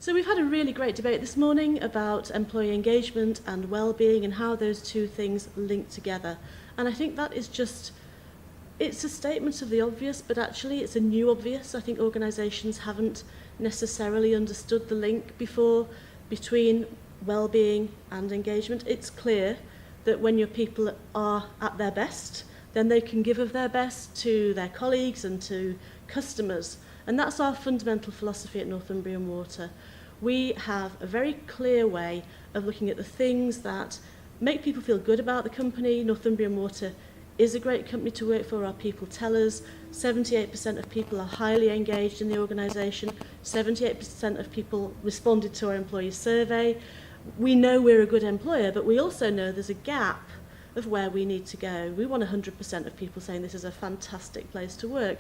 So we've had a really great debate this morning about employee engagement and well-being and how those two things link together. And I think that is just, it's a statement of the obvious, but actually it's a new obvious. I think organisations haven't necessarily understood the link before between well-being and engagement. It's clear that when your people are at their best, then they can give of their best to their colleagues and to customers. And that's our fundamental philosophy at Northumbrian Water. We have a very clear way of looking at the things that make people feel good about the company. Northumbrian Water is a great company to work for. Our people tell us 78% of people are highly engaged in the organisation. 78% of people responded to our employee survey. We know we're a good employer, but we also know there's a gap of where we need to go. We want 100% of people saying this is a fantastic place to work.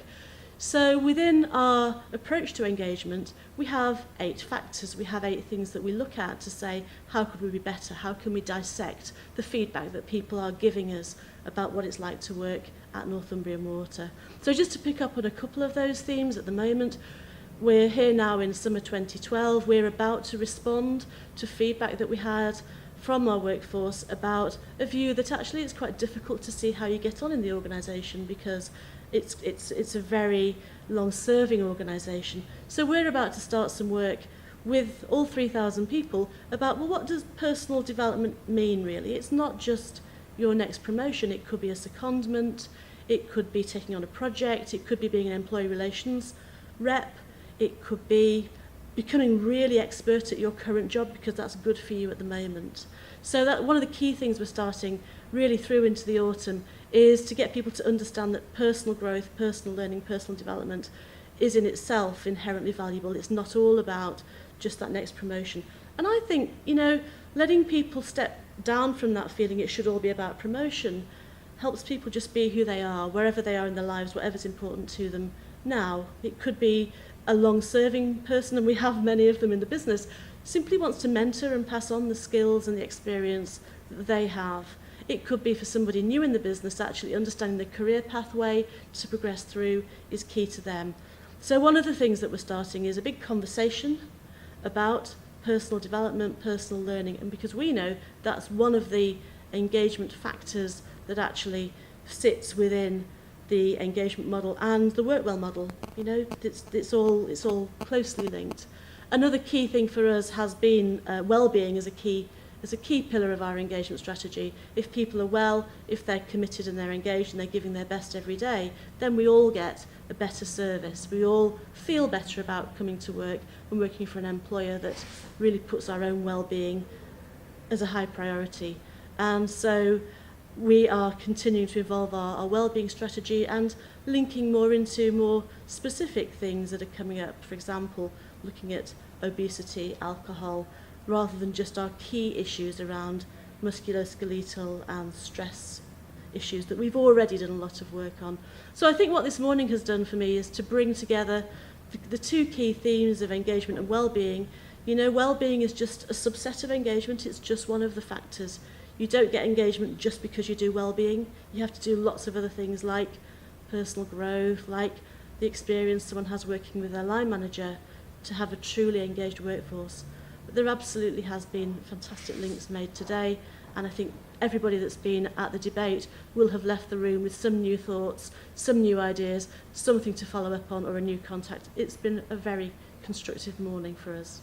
So within our approach to engagement, we have 8 factors. We have 8 things that we look at to say, how could we be better? How can we dissect the feedback that people are giving us about what it's like to work at Northumbrian Water? So just to pick up on a couple of those themes at the moment, we're here now in summer 2012. We're about to respond to feedback that we had from our workforce about a view that actually it's quite difficult to see how you get on in the organisation because it's a very long-serving organisation. So we're about to start some work with all 3,000 people about, well, what does personal development mean really? It's not just your next promotion. It could be a secondment, it could be taking on a project, it could be being an employee relations rep, it could be becoming really expert at your current job because that's good for you at the moment. So that one of the key things we're starting really through into the autumn is to get people to understand that personal growth, personal learning, personal development is in itself inherently valuable. It's not all about just that next promotion. And I think, you know, letting people step down from that feeling it should all be about promotion helps people just be who they are, wherever they are in their lives, whatever's important to them now. It could be a long-serving person, and we have many of them in the business, simply wants to mentor and pass on the skills and the experience that they have. It could be for somebody new in the business, actually understanding the career pathway to progress through is key to them. So one of the things that we're starting is a big conversation about personal development, personal learning, and because we know that's one of the engagement factors that actually sits within the engagement model and the Workwell model. You know, it's all closely linked. Another key thing for us has been well-being as a key pillar of our engagement strategy. If people are well, if they're committed and they're engaged and they're giving their best every day, then we all get a better service. We all feel better about coming to work and working for an employer that really puts our own well-being as a high priority. And so we are continuing to evolve our well-being strategy and linking more into more specific things that are coming up. For example, looking at obesity, alcohol, rather than just our key issues around musculoskeletal and stress issues that we've already done a lot of work on. So I think what this morning has done for me is to bring together the two key themes of engagement and well-being. You know, well-being is just a subset of engagement. It's just one of the factors. You don't get engagement just because you do well-being. You have to do lots of other things like personal growth, like the experience someone has working with their line manager to have a truly engaged workforce. But there absolutely has been fantastic links made today, and I think everybody that's been at the debate will have left the room with some new thoughts, some new ideas, something to follow up on or a new contact. It's been a very constructive morning for us.